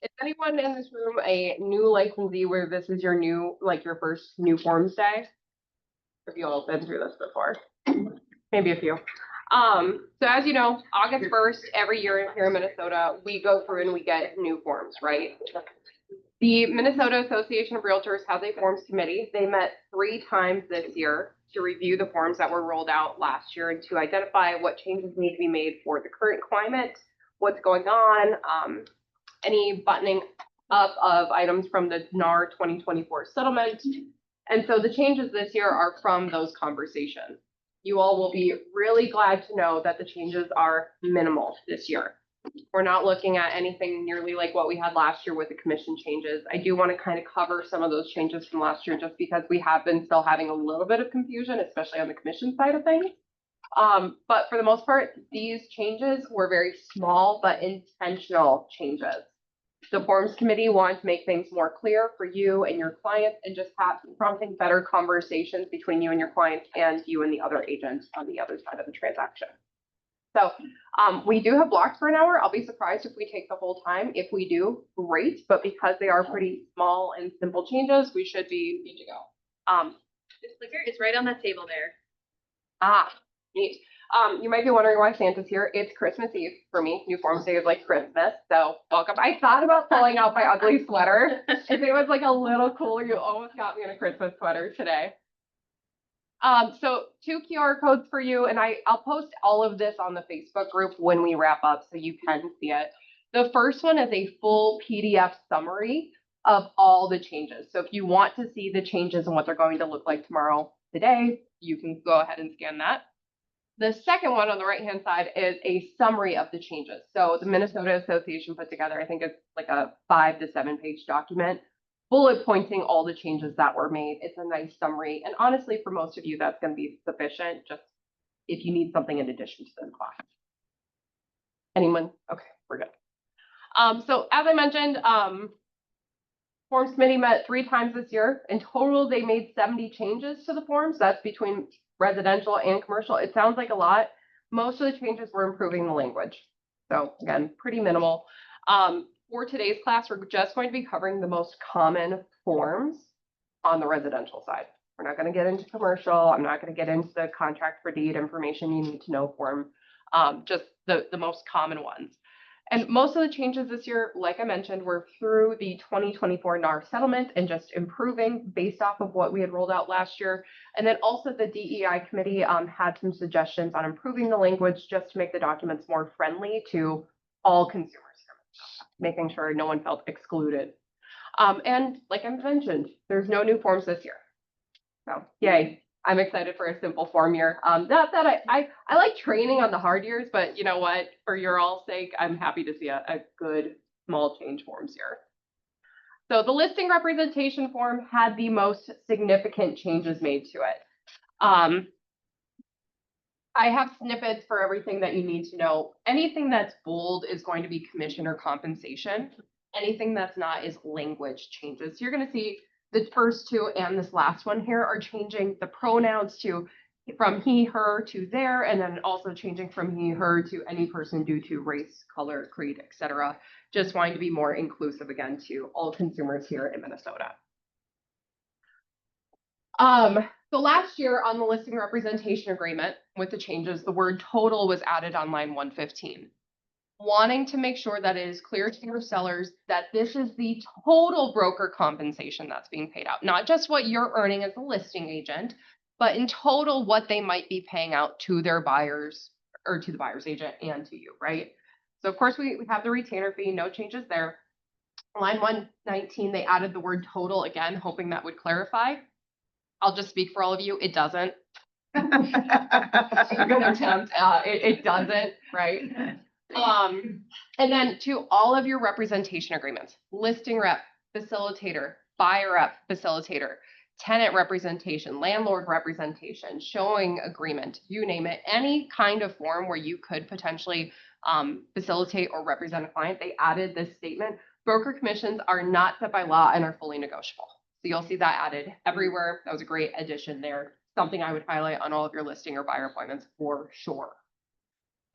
Is anyone in this room a new licensee where this is your new, like your first new forms day? Have you all been through this before? Maybe a few. So as you know, August 1st, every year here in Minnesota, we go through and we get new forms, right? The Minnesota Association of Realtors has a forms committee. They met 3 times this year to review the forms that were rolled out last year and to identify what changes need to be made for the current climate, what's going on, any buttoning up of items from the NAR 2024 settlement. And so the changes this year are from those conversations. You all will be really glad to know that the changes are minimal this year. We're not looking at anything nearly like what we had last year with the commission changes. I do want to kind of cover some of those changes from last year just because we have been still having a little bit of confusion, especially on the commission side of things. But for the most part, these changes were very small but intentional changes. The forms committee wanted to make things more clear for you and your clients and just have prompting better conversations between you and your clients and you and the other agents on the other side of the transaction. So we do have blocks for an hour. I'll be surprised if we take the whole time. If we do, great. But because they are pretty small and simple changes, we should be good to go. This clicker is right on that table there. Ah, neat. You might be wondering why Santa's here. It's Christmas Eve for me. New Forms Day is like Christmas, so welcome. I thought about pulling out my ugly sweater. If it was like a little cooler, you almost got me in a Christmas sweater today. So 2 QR codes for you, and I'll post all of this on the Facebook group when we wrap up so you can see it. The first one is a full PDF summary of all the changes. So if you want to see the changes and what they're going to look like tomorrow, today, you can go ahead and scan that. The second one on the right-hand side is a summary of the changes. So the Minnesota Association put together, I think it's like a 5 to 7 page document, bullet pointing all the changes that were made. It's a nice summary. And honestly, for most of you, that's going to be sufficient, just if you need something in addition to the class. Anyone? Okay, we're good. So as I mentioned, Forms Committee met 3 times this year. In total, they made 70 changes to the forms. That's between residential and commercial. It sounds like a lot. Most of the changes were improving the language. So again, pretty minimal. For today's class, we're just going to be covering the most common forms on the residential side. We're not going to get into commercial. I'm not going to get into the contract for deed information you need to know form, just the most common ones. And most of the changes this year, like I mentioned, were through the 2024 NAR settlement and just improving based off of what we had rolled out last year. And then also the DEI committee had some suggestions on improving the language just to make the documents more friendly to all consumers, making sure no one felt excluded. And like I mentioned, there's no new forms this year. So yay. I'm excited for a simple form year. Not that I like training on the hard years, but you know what? For your all sake, I'm happy to see a good small change forms here. So the listing representation form had the most significant changes made to it. I have snippets for everything that you need to know. Anything that's bold is going to be commission or compensation. Anything that's not is language changes. So you're going to see the first 2 and this last one here are changing the pronouns to from he, her to their, and then also changing from he, her to any person due to race, color, creed, etc. Just wanting to be more inclusive again to all consumers here in Minnesota. So last year on the listing representation agreement with the changes, the word total was added on line 115. Wanting to make sure that it is clear to your sellers that this is the total broker compensation that's being paid out, not just what you're earning as a listing agent, but in total what they might be paying out to their buyers or to the buyer's agent and to you, right? So of course we have the retainer fee, no changes there. Line 119, they added the word total again, hoping that would clarify. I'll just speak for all of you, it doesn't. Good attempt, it doesn't, right? And then to all of your representation agreements, listing rep, facilitator, buyer rep, facilitator, tenant representation, landlord representation, showing agreement, you name it, any kind of form where you could potentially facilitate or represent a client, they added this statement. Broker commissions are not set by law and are fully negotiable. So you'll see that added everywhere. That was a great addition there. Something I would highlight on all of your listing or buyer appointments for sure.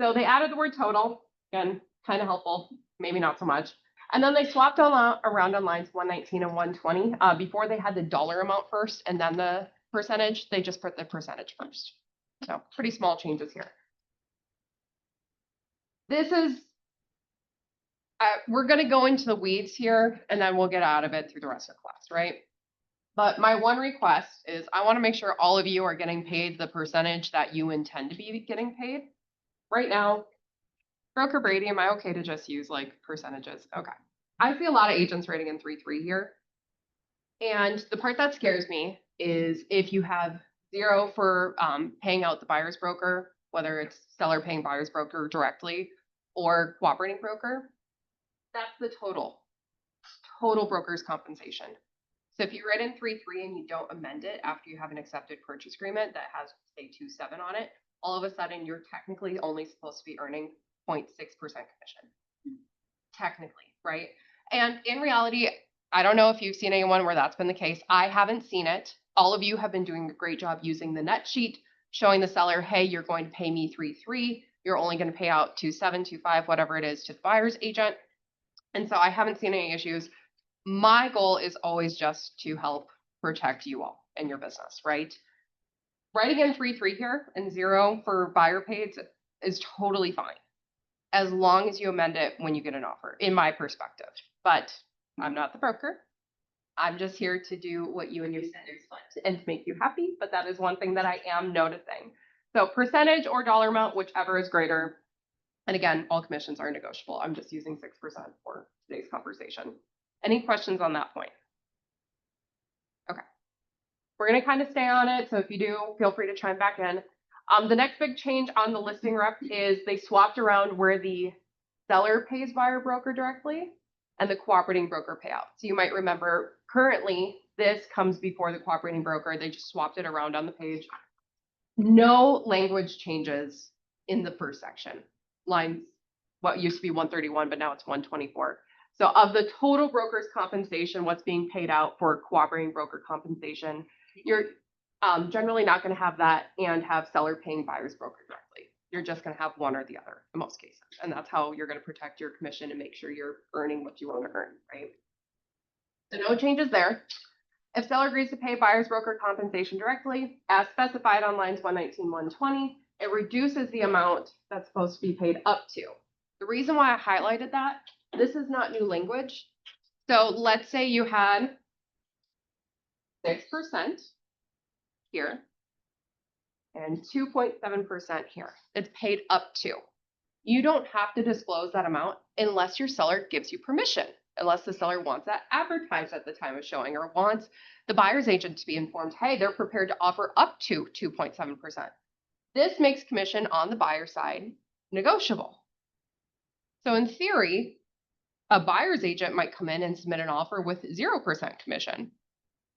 So they added the word total, again, kind of helpful, maybe not so much. And then they swapped around on lines 119 and 120. Before they had the dollar amount first and then the percentage, they just put the percentage first. So pretty small changes here. This is, we're going to go into the weeds here and then we'll get out of it through the rest of the class, right? But my one request is I want to make sure all of you are getting paid the percentage that you intend to be getting paid. Right now, Broker Brady, am I okay to just use like percentages? Okay. I see a lot of agents rating in 3-3 here. And the part that scares me is if you have 0 for paying out the buyer's broker, whether it's seller paying buyer's broker directly or cooperating broker, that's the total broker's compensation. So if you write in 3-3 and you don't amend it after you have an accepted purchase agreement that has, say, 2-7 on it, all of a sudden you're technically only supposed to be earning 0.6% commission. Technically, right? And in reality, I don't know if you've seen anyone where that's been the case. I haven't seen it. All of you have been doing a great job using the net sheet, showing the seller, hey, you're going to pay me 3-3. You're only going to pay out 2-7, 2-5, whatever it is to the buyer's agent. And so I haven't seen any issues. My goal is always just to help protect you all and your business, right? Writing in 3-3 here and 0 for buyer paid is totally fine, as long as you amend it when you get an offer, in my perspective. But I'm not the broker. I'm just here to do what you and your sellers want and to make you happy. But that is one thing that I am noticing. So percentage or dollar amount, whichever is greater. And again, all commissions are negotiable. I'm just using 6% for today's conversation. Any questions on that point? Okay. We're going to kind of stay on it. So if you do, feel free to chime back in. The next big change on the listing rep is they swapped around where the seller pays buyer broker directly and the cooperating broker payout. So you might remember currently this comes before the cooperating broker. They just swapped it around on the page. No language changes in the first section. Lines, what used to be 131, but now it's 124. So of the total broker's compensation, what's being paid out for cooperating broker compensation, you're generally not going to have that and have seller paying buyer's broker directly. You're just going to have one or the other in most cases. And that's how you're going to protect your commission and make sure you're earning what you want to earn, right? So no changes there. If seller agrees to pay buyer's broker compensation directly, as specified on lines 119, 120, it reduces the amount that's supposed to be paid up to. The reason why I highlighted that, this is not new language. So let's say you had 6% here and 2.7% here. It's paid up to. You don't have to disclose that amount unless your seller gives you permission, unless the seller wants that advertised at the time of showing or wants the buyer's agent to be informed, hey, they're prepared to offer up to 2.7%. This makes commission on the buyer side negotiable. So in theory, a buyer's agent might come in and submit an offer with 0% commission.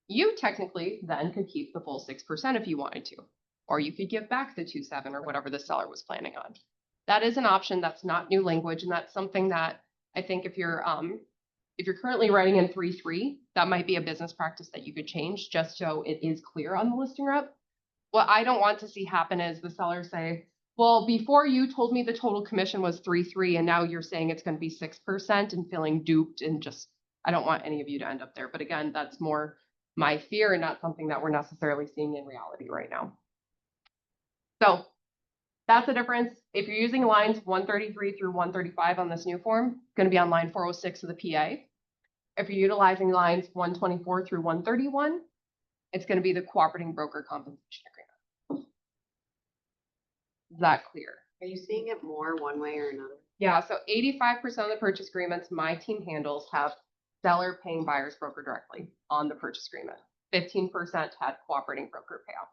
You technically then could keep the full 6% if you wanted to, or you could give back the 2.7 or whatever the seller was planning on. That is an option. That's not new language, and that's something that I think if you're currently writing in 3.3, that might be a business practice that you could change just so it is clear on the listing rep. What I don't want to see happen is the seller say, well, before you told me the total commission was 3.3 and now you're saying it's going to be 6% and feeling duped, and just, I don't want any of you to end up there. But again, that's more my fear and not something that we're necessarily seeing in reality right now. So that's the difference. If you're using lines 133 through 135 on this new form, it's going to be on line 406 of the PA. If you're utilizing lines 124 through 131, it's going to be the cooperating broker compensation agreement. Is that clear? Are you seeing it more one way or another? Yeah, so 85% of the purchase agreements my team handles have seller paying buyer's broker directly on the purchase agreement. 15% had cooperating broker payout.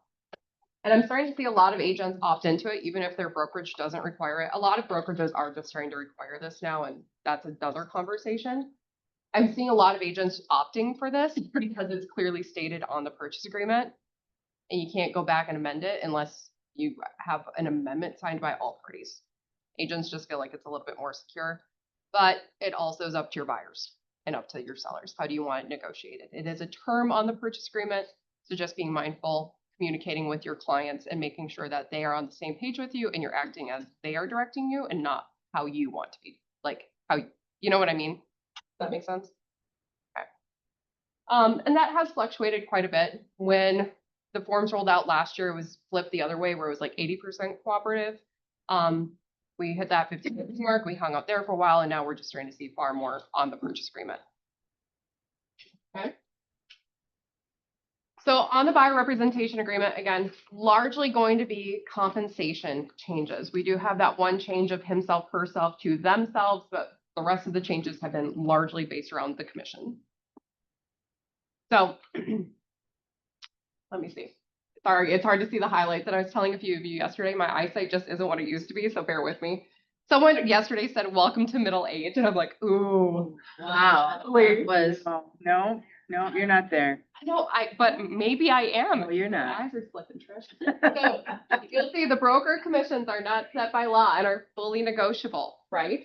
And I'm starting to see a lot of agents opt into it, even if their brokerage doesn't require it. A lot of brokerages are just starting to require this now, and that's another conversation. I'm seeing a lot of agents opting for this because it's clearly stated on the purchase agreement, and you can't go back and amend it unless you have an amendment signed by all parties. Agents just feel like it's a little bit more secure, but it also is up to your buyers and up to your sellers. How do you want it negotiated? It is a term on the purchase agreement, so just being mindful, communicating with your clients and making sure that they are on the same page with you and you're acting as they are directing you and not how you want to be, like how, you know what I mean? that make sense? Okay. And that has fluctuated quite a bit. When the forms rolled out last year, it was flipped the other way where it was like 80% cooperative. We hit that 50 mark, we hung out there for a while, and now we're just starting to see far more on the purchase agreement. Okay. So on the buyer representation agreement, again, largely going to be compensation changes. We do have that one change of himself, herself to themselves, but the rest of the changes have been largely based around the commission. So let me see. Sorry, it's hard to see the highlights that I was telling a few of you yesterday. My eyesight just isn't what it used to be, so bear with me. Someone yesterday said, "Welcome to middle age," and I'm like, ooh, Wow. Wait. Was No, you're not there. I know, but maybe I am. No, you're My not. eyes are slipping, Trish. So you'll see the broker commissions are not set by law and are fully negotiable, right?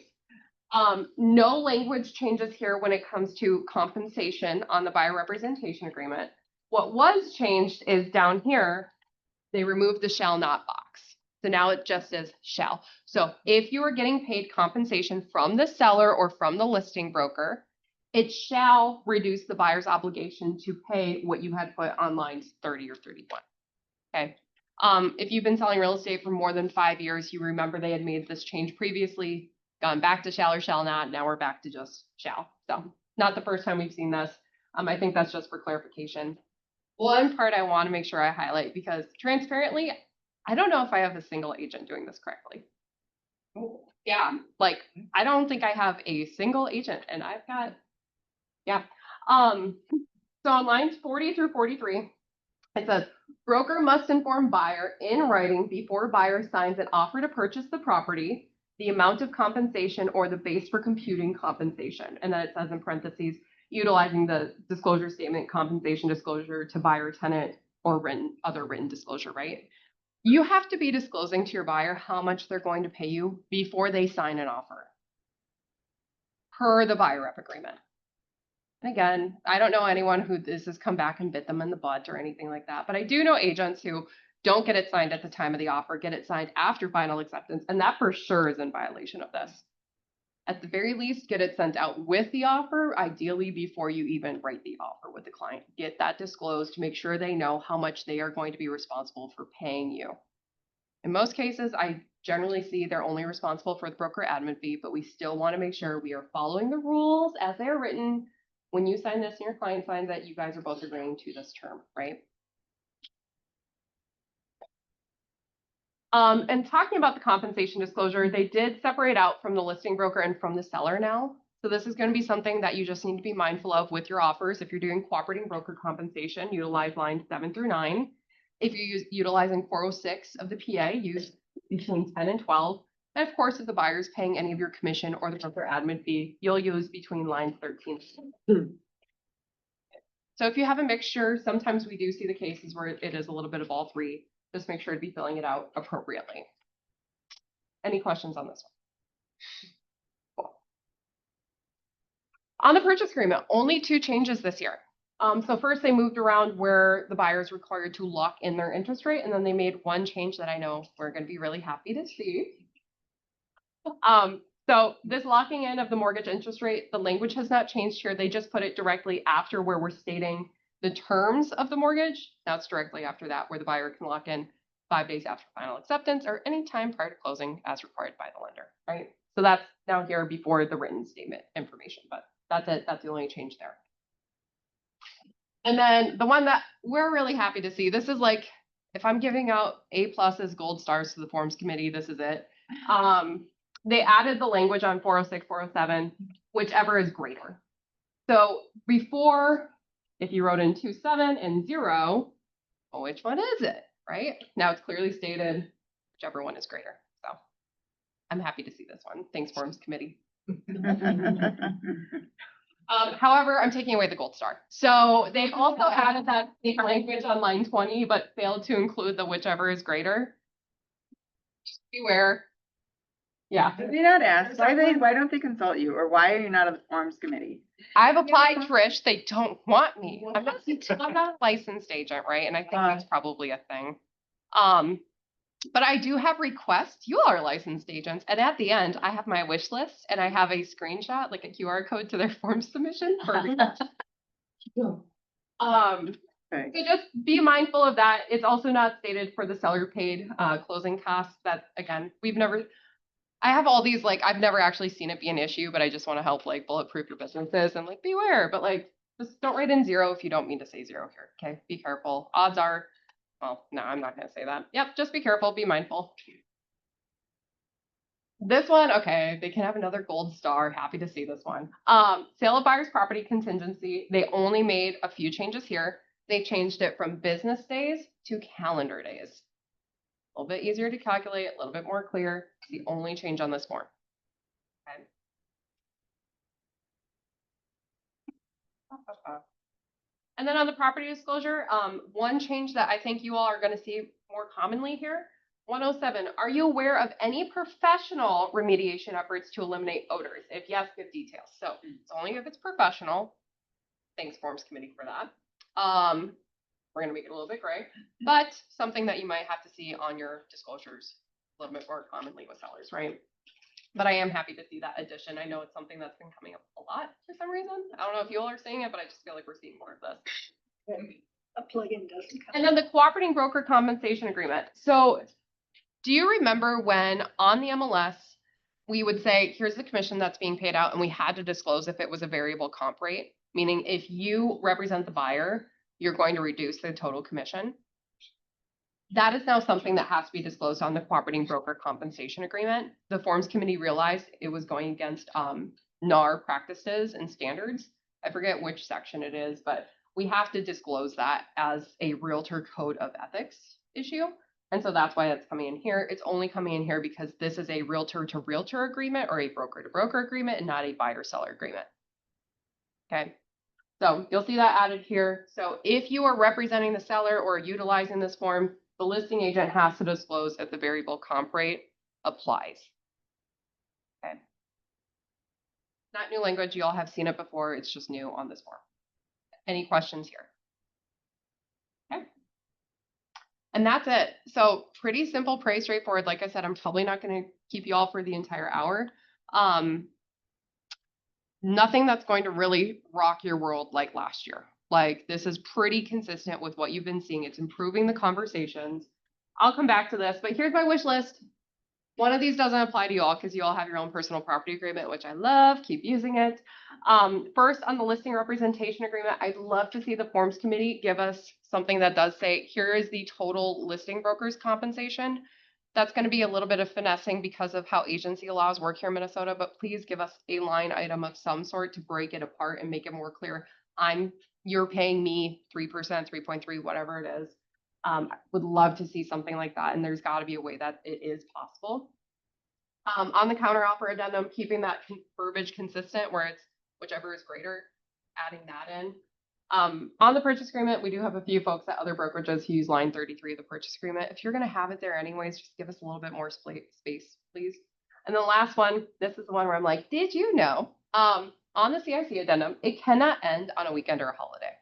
No language changes here when it comes to compensation on the buyer representation agreement. What was changed is down here, they removed the shall not box. So now it just says shall. So if you are getting paid compensation from the seller or from the listing broker, it shall reduce the buyer's obligation to pay what you had put on lines 30 or 31. Okay. If you've been selling real estate for more than 5 years, you remember they had made this change previously, gone back to shall or shall not. Now we're back to just shall. So not the first time we've seen this. I think that's just for clarification. One part I want to make sure I highlight, because transparently, I don't know if I have a single agent doing this correctly. Yeah, like I don't think I have a single agent, and I've got, yeah. So on lines 40 through 43, it says broker must inform buyer in writing before buyer signs an offer to purchase the property, the amount of compensation or the base for computing compensation. And then it says in parentheses, utilizing the disclosure statement, compensation disclosure to buyer, tenant, or other written disclosure, right? You have to be disclosing to your buyer how much they're going to pay you before they sign an offer per the buyer rep agreement. And again, I don't know anyone who this has come back and bit them in the butt or anything like that, but I do know agents who don't get it signed at the time of the offer, get it signed after final acceptance, and that for sure is in violation of this. At the very least, get it sent out with the offer, ideally before you even write the offer with the client. Get that disclosed to make sure they know how much they are going to be responsible for paying you. In most cases, I generally see they're only responsible for the broker admin fee, but we still want to make sure we are following the rules as they are written. When you sign this and your client signs that, you guys are both agreeing to this term, right? And talking about the compensation disclosure, they did separate out from the listing broker and from the seller now. So this is going to be something that you just need to be mindful of with your offers. If you're doing cooperating broker compensation, utilize lines 7 through 9. If you're utilizing 406 of the PA, use between 10 and 12. And of course, if the buyer is paying any of your commission or the broker admin fee, you'll use between lines 13. So if you have a mixture, sometimes we do see the cases where it is a little bit of all three. Just make sure to be filling it out appropriately. Any questions on this one? Cool. On the purchase agreement, only 2 changes this year. So first they moved around where the buyer is required to lock in their interest rate, and then they made one change that I know we're going to be really happy to see. So this locking in of the mortgage interest rate, the language has not changed here. They just put it directly after where we're stating the terms of the mortgage. Now it's directly after that where the buyer can lock in 5 days after final acceptance or any time prior to closing as required by the lender, right? So that's now here before the written statement information, but that's it. That's the only change there. And then the one that we're really happy to see, this is like, if I'm giving out A+ gold stars to the forms committee, this is it. They added the language on 406, 407, whichever is greater. So before, if you wrote in 27 and 0, well, which one is it, right? Now it's clearly stated whichever one is greater. So I'm happy to see this one. Thanks, forms committee. However, I'm taking away the gold star. So they also added that same language on line 20, but failed to include the whichever is greater. Just beware. Yeah. Did they not ask? Why don't they consult you? Or why are you not on the forms committee? I've applied, Trish. They don't want me. I'm not a licensed agent, right? And I think that's probably a thing. But I do have requests. You all are licensed agents. And at the end, I have my wish list and I have a screenshot, like a QR code to their form submission for Okay. so just be mindful of that. It's also not stated for the seller paid closing costs. That again, I have all these, like, I've never actually seen it be an issue, but I just want to help like bulletproof your businesses and like beware, but like just don't write in zero if you don't mean to say zero here. Okay, be careful. Odds are, well, no, I'm not going to say that. Yep, just be careful, be mindful. This one, okay, they can have another gold star. Happy to see this one. Sale of buyer's property contingency. They only made a few changes here. They changed it from business days to calendar days. A little bit easier to calculate, a little bit more clear. It's the only change on this form. Okay. And then on the property disclosure, one change that I think you all are going to see more commonly here, 107, are you aware of any professional remediation efforts to eliminate odors? If yes, give details. So it's only if it's professional. Thanks, Forms Committee, for that. We're going to make it a little bit gray, but something that you might have to see on your disclosures a little bit more commonly with sellers, right? But I am happy to see that addition. I know it's something that's been coming up a lot for some reason. I don't know if you all are seeing it, but I just feel like we're seeing more of this. A plugin doesn't come. And then the cooperating broker compensation agreement. So do you remember when on the MLS, we would say, here's the commission that's being paid out, and we had to disclose if it was a variable comp rate, meaning if you represent the buyer, you're going to reduce the total commission. That is now something that has to be disclosed on the cooperating broker compensation agreement. The Forms Committee realized it was going against NAR practices and standards. I forget which section it is, but we have to disclose that as a realtor code of ethics issue. And so that's why that's coming in here. It's only coming in here because this is a realtor to realtor agreement or a broker to broker agreement and not a buyer seller agreement. Okay. So you'll see that added here. So if you are representing the seller or utilizing this form, the listing agent has to disclose if the variable comp rate applies. Okay. Not new language. You all have seen it before. It's just new on this form. Any questions here? Okay. And that's it. So pretty simple, pretty straightforward. Like I said, I'm probably not going to keep you all for the entire hour. Nothing that's going to really rock your world like last year. Like this is pretty consistent with what you've been seeing. It's improving the conversations. I'll come back to this, but here's my wish list. One of these doesn't apply to you all because you all have your own personal property agreement, which I love. Keep using it. First, on the listing representation agreement, I'd love to see the Forms Committee give us something that does say, here is the total listing broker's compensation. That's going to be a little bit of finessing because of how agency laws work here in Minnesota, but please give us a line item of some sort to break it apart and make it more clear. You're paying me 3%, 3.3, whatever it is. I would love to see something like that, and there's got to be a way that it is possible. On the counteroffer addendum, keeping that verbiage consistent where it's whichever is greater, adding that in. On the purchase agreement, we do have a few folks at other brokerages who use line 33 of the purchase agreement. If you're going to have it there anyways, just give us a little bit more space, please. And the last one, this is the one where I'm like, did you know? On the CIC addendum, it cannot end on a weekend or a holiday.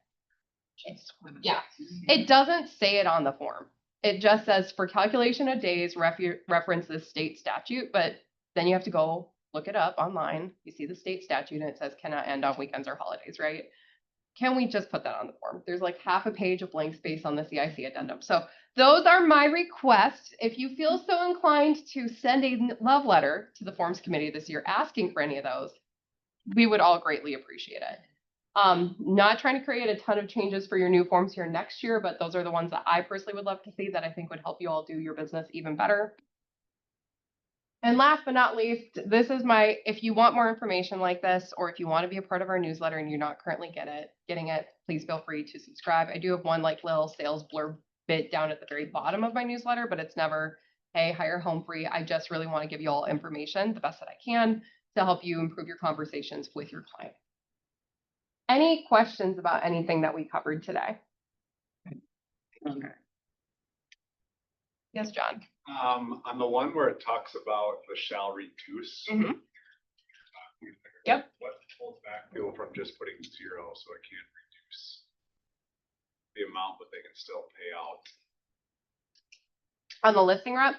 Yeah, it doesn't say it on the form. It just says for calculation of days, reference this state statute, but then you have to go look it up online. You see the state statute and it says cannot end on weekends or holidays, right? Can we just put that on the form? There's like half a page of blank space on the CIC addendum. So those are my requests. If you feel so inclined to send a love letter to the Forms Committee this year asking for any of those, we would all greatly appreciate it. Not trying to create a ton of changes for your new forms here next year, but those are the ones that I personally would love to see that I think would help you all do your business even better. And last but not least, this is if you want more information like this, or if you want to be a part of our newsletter and you're not currently getting it, please feel free to subscribe. I do have one like little sales blurb bit down at the very bottom of my newsletter, but it's never, hey, hire home free. I just really want to give you all information the best that I can to help you improve your conversations with your client. Any questions about anything that we covered today? Okay. Yes, John. On the one where it talks about the shall reduce. Mhm. Yep. What holds back people from just putting 0 so it can't reduce the amount, but they can still pay out? On the listing rep.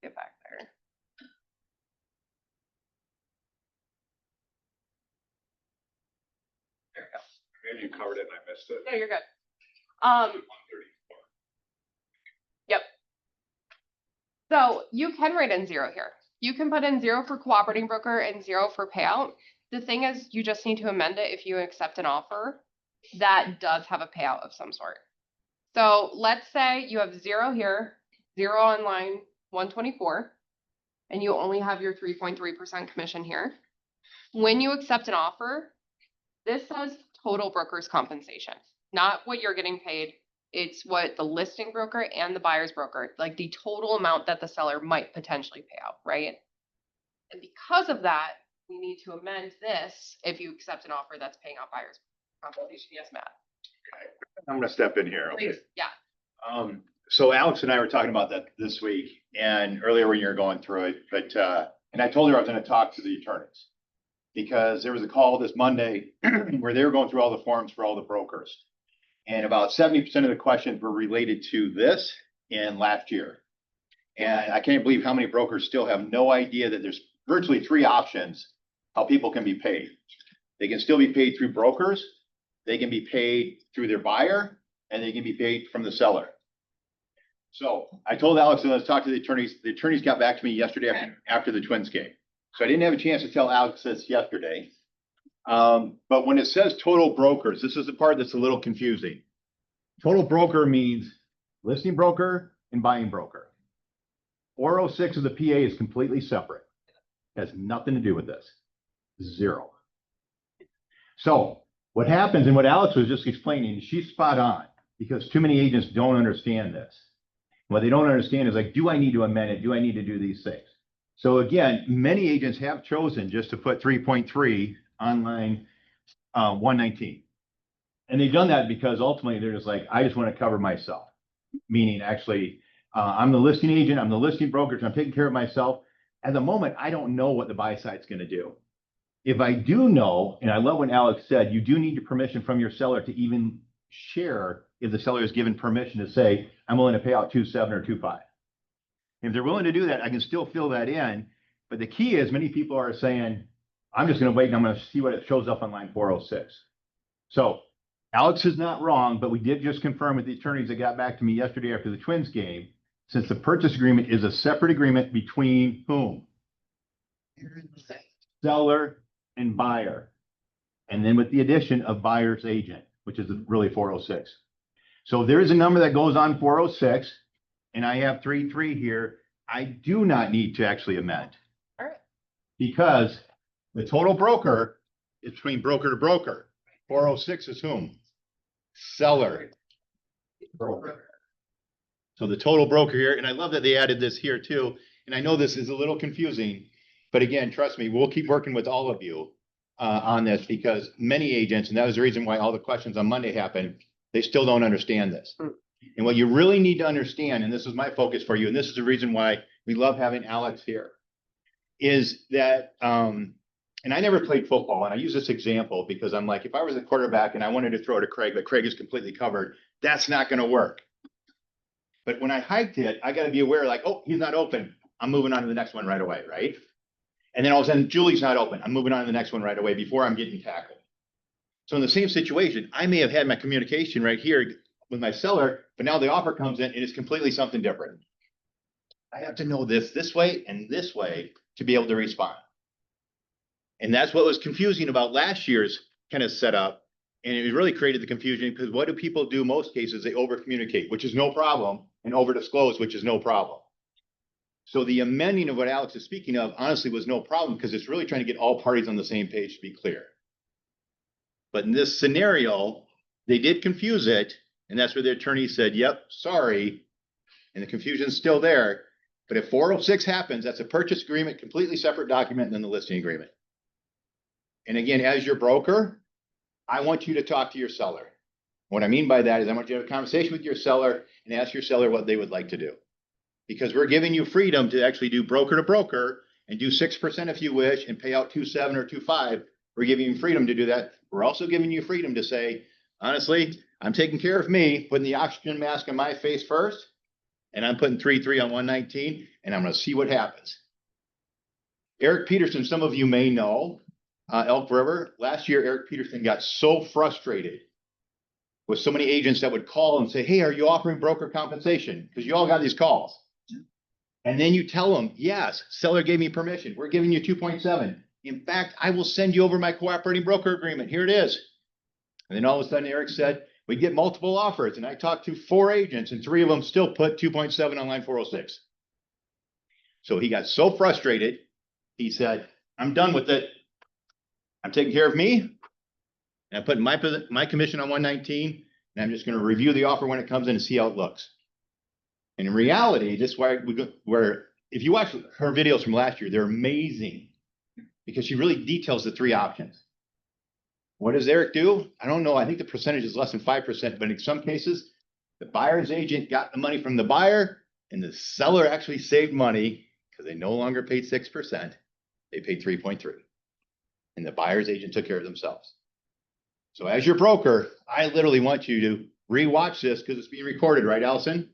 Get back there. There we go. Maybe you covered it and I missed it. Yeah, you're good. Um, yep. So you can write in 0 here. You can put in 0 for cooperating broker and 0 for payout. The thing is, you just need to amend it if you accept an offer that does have a payout of some sort. So let's say you have 0 here, 0 on line 124, and you only have your 3.3% commission here. When you accept an offer, this says total broker's compensation, not what you're getting paid. It's what the listing broker and the buyer's broker, like the total amount that the seller might potentially pay out, right? And because of that, we need to amend this if you accept an offer that's paying out buyer's compensation. Yes, Matt. I'm gonna step in here, okay? Please. Yeah. So Alex and I were talking about that this week and earlier when you were going through it, but, and I told her I was gonna talk to the attorneys. Because there was a call this Monday where they were going through all the forms for all the brokers. And about 70% of the questions were related to this and last year. And I can't believe how many brokers still have no idea that there's virtually 3 options how people can be paid. They can still be paid through brokers, they can be paid through their buyer, and they can be paid from the seller. So I told Alex, let's talk to the attorneys. The attorneys got back to me yesterday after the Twins game. So I didn't have a chance to tell Alex this yesterday. But when it says total brokers, this is the part that's a little confusing. Total broker means listing broker and buying broker. 406 of the PA is completely separate. Has nothing to do with this. 0. So what happens, and what Alex was just explaining, she's spot on, because too many agents don't understand this. What they don't understand is like, do I need to amend it? Do I need to do these things? So again, many agents have chosen just to put 3.3 on line 119. And they've done that because ultimately they're just like, I just want to cover myself. Meaning actually, I'm the listing agent, I'm the listing broker, so I'm taking care of myself. At the moment, I don't know what the buy side's going to do. If I do know, and I love when Alex said, you do need your permission from your seller to even share if the seller is given permission to say, I'm willing to pay out 2.7 or 2.5. If they're willing to do that, I can still fill that in. But the key is many people are saying, I'm just going to wait and I'm going to see what it shows up on line 406. So Alex is not wrong, but we did just confirm with the attorneys that got back to me yesterday after the Twins game, since the purchase agreement is a separate agreement between whom? Seller and buyer. And then with the addition of buyer's agent, which is really 406. So there is a number that goes on 406. And I have 3.3 here. I do not need to actually amend. All right. Because the total broker is between broker to broker. 406 is whom? Seller. Broker. So the total broker here, and I love that they added this here too. And I know this is a little confusing, but again, trust me, we'll keep working with all of you on this because many agents, and that was the reason why all the questions on Monday happened, they still don't understand this. And what you really need to understand, and this is my focus for you, and this is the reason why we love having Alex here, is that, and I never played football, and I use this example because I'm like, if I was a quarterback and I wanted to throw to Craig, but Craig is completely covered, that's not going to work. But when I hiked it, I got to be aware like, oh, he's not open. I'm moving on to the next one right away, right? And then all of a sudden, Julie's not open. I'm moving on to the next one right away before I'm getting tackled. So in the same situation, I may have had my communication right here with my seller, but now the offer comes in and it's completely something different. I have to know this way and this way to be able to respond. And that's what was confusing about last year's kind of setup. And it really created the confusion because what do people do most cases? They over communicate, which is no problem, and over disclose, which is no problem. So the amending of what Alex is speaking of honestly was no problem because it's really trying to get all parties on the same page to be clear. But in this scenario, they did confuse it. And that's where the attorney said, yep, sorry. And the confusion's still there. But if 406 happens, that's a purchase agreement, completely separate document than the listing agreement. And again, as your broker, I want you to talk to your seller. What I mean by that is I want you to have a conversation with your seller and ask your seller what they would like to do. Because we're giving you freedom to actually do broker to broker and do 6% if you wish and pay out 2.7 or 2.5. We're giving you freedom to do that. We're also giving you freedom to say, honestly, I'm taking care of me, putting the oxygen mask on my face first. And I'm putting 3-3 on 119, and I'm gonna see what happens. Eric Peterson, some of you may know, Elk River. Last year, Eric Peterson got so frustrated with so many agents that would call and say, hey, are you offering broker compensation? Because you all got these calls. And then you tell them, yes, seller gave me permission. We're giving you 2.7. In fact, I will send you over my cooperating broker agreement. Here it is. And then all of a sudden, Eric said, we get multiple offers. And I talked to 4 agents and 3 of them still put 2.7 on line 406. So he got so frustrated. He said, I'm done with it. I'm taking care of me. And I'm putting my commission on 119. And I'm just going to review the offer when it comes in and see how it looks. And in reality, this is why where if you watch her videos from last year, they're amazing because she really details the 3 options. What does Eric do? I don't know. I think the percentage is less than 5%, but in some cases, the buyer's agent got the money from the buyer and the seller actually saved money because they no longer paid 6%. They paid 3.3. And the buyer's agent took care of themselves. So as your broker, I literally want you to rewatch this because it's being recorded, right, Allison?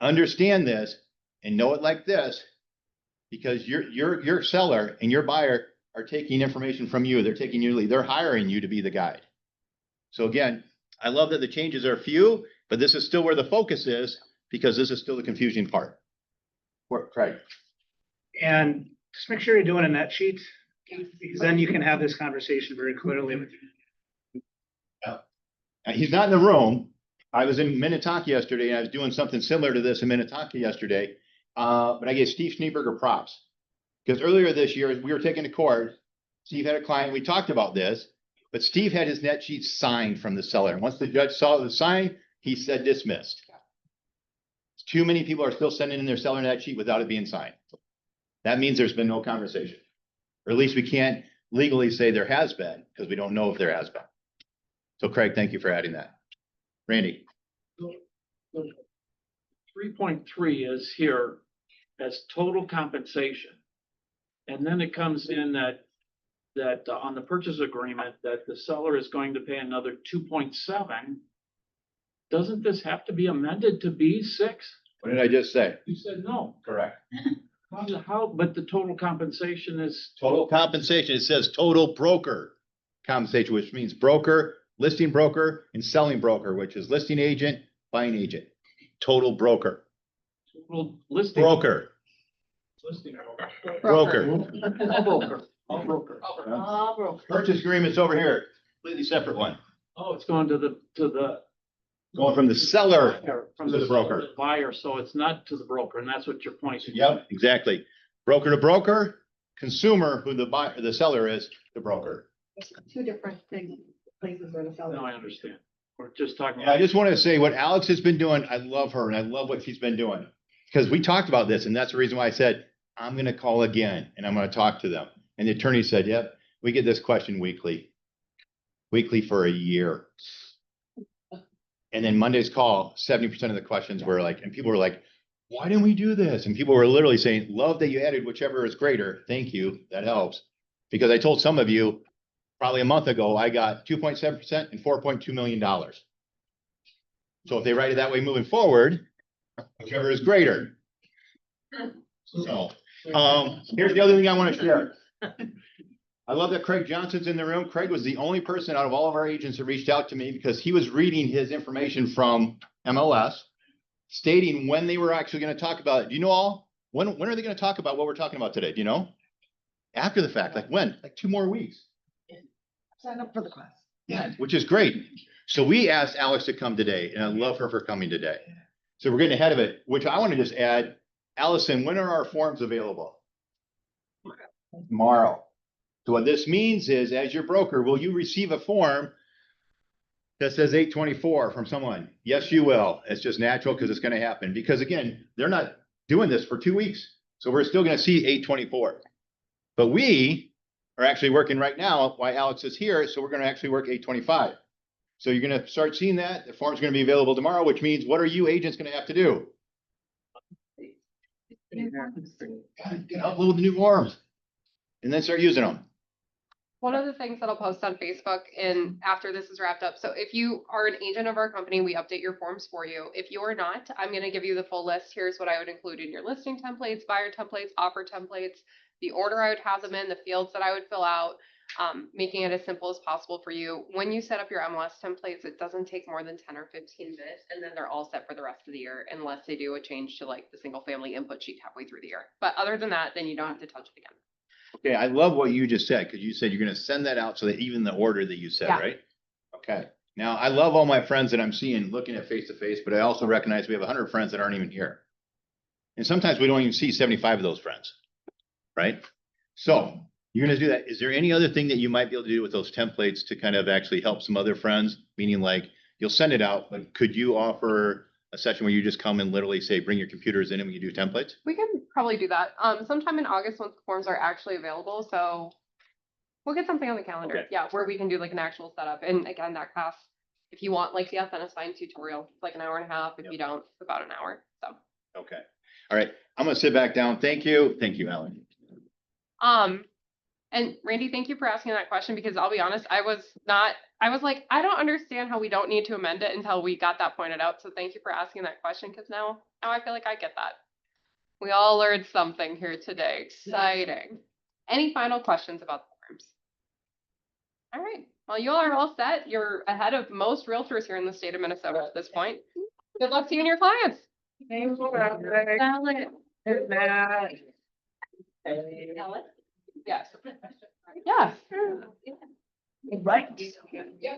Understand this and know it like this because your seller and your buyer are taking information from you. They're hiring you to be the guide. So again, I love that the changes are few, but this is still where the focus is because this is still the confusing part. Craig. And just make sure you're doing a net sheet, because then you can have this conversation very clearly with you. He's not in the room. I was in Minnetonka yesterday and I was doing something similar to this in Minnetonka yesterday. But I gave Steve Schneeberger props. Because earlier this year, we were taking to court. Steve had a client. We talked about this, but Steve had his net sheet signed from the seller. And once the judge saw the sign, he said dismissed. Too many people are still sending in their seller net sheet without it being signed. That means there's been no conversation. Or at least we can't legally say there has been because we don't know if there has been. So Craig, thank you for adding that. Randy. 3.3 is here as total compensation. And then it comes in that on the purchase agreement that the seller is going to pay another 2.7. Doesn't this have to be amended to be 6? What did I just say? You said no. Correct. But the total compensation is. Total compensation, it says total broker compensation, which means broker, listing broker, and selling broker, which is listing agent, buying agent. Total broker. Total listing. Broker. Listing. Broker. All broker. Purchase agreement's over here, completely separate one. Oh, it's going to the Going from the seller from to the broker. buyer, so it's not to the broker, and that's what you're pointing. Yep, exactly. Broker to broker, consumer, who the seller is, the broker. 2 different things, places where the seller. No, I understand. We're just talking. And I just want to say what Alex has been doing, I love her and I love what she's been doing. Because we talked about this and that's the reason why I said, I'm going to call again and I'm going to talk to them. And the attorney said, yep, we get this question weekly for a year. And then Monday's call, 70% of the questions were like, and people were like, why didn't we do this? And people were literally saying, love that you added whichever is greater. Thank you. That helps. Because I told some of you probably a month ago, I got 2.7% and $4.2 million. So if they write it that way moving forward, whichever is greater. So here's the other thing I want to share. I love that Craig Johnson's in the room. Craig was the only person out of all of our agents that reached out to me because he was reading his information from MLS, stating when they were actually going to talk about it. Do you know all? When are they going to talk about what we're talking about today? Do you know? After the fact, like when? Like 2 more weeks. Sign up for the class. Yeah, which is great. So we asked Alex to come today, and I love her for coming today. So we're getting ahead of it, which I want to just add, Allison, when are our forms available? Tomorrow. So what this means is, as your broker, will you receive a form that says 824 from someone? Yes, you will. It's just natural because it's going to happen. Because again, they're not doing this for 2 weeks. So we're still going to see 824. But we are actually working right now while Alex is here. So we're going to actually work 825. So you're going to start seeing that. The form's going to be available tomorrow, which means what are you agents going to have to do? Upload the new forms and then start using them. One of the things that I'll post on Facebook and after this is wrapped up, so if you are an agent of our company, we update your forms for you. If you are not, I'm gonna give you the full list. Here's what I would include in your listing templates, buyer templates, offer templates, the order I would have them in, the fields that I would fill out, making it as simple as possible for you. When you set up your MLS templates, it doesn't take more than 10 or 15 minutes, and then they're all set for the rest of the year, unless they do a change to like the single family input sheet halfway through the year. But other than that, then you don't have to touch it again. Okay, I love what you just said, because you said you're gonna send that out so that even the order that you said, Yeah. right? Okay, now I love all my friends that I'm seeing, looking at face to face, but I also recognize we have 100 friends that aren't even here. And sometimes we don't even see 75 of those friends, right? So you're gonna do that. Is there any other thing that you might be able to do with those templates to kind of actually help some other friends? Meaning like, you'll send it out, but could you offer a session where you just come and literally say, bring your computers in and we can do templates? We can probably do that. Sometime in August once the forms are actually available, so we'll get something on the calendar. Okay. Yeah, where we can do like an actual setup. And again, that class, if you want like the assigned tutorial, it's like an hour and a half. If Yep. you don't, it's about an hour. So, Okay, all right, I'm gonna sit back down. Thank you, Alan. and Randy, thank you for asking that question because I'll be honest, I was like, I don't understand how we don't need to amend it until we got that pointed out. So thank you for asking that question because now I feel like I get that. We all learned something here today. Exciting. Any final questions about the forms? All right. Well, you all are all set. You're ahead of most realtors here in the state of Minnesota at this point. Good luck to you and your clients. Thanks, Alex. Is that? Yes. Yes. Right. Yeah.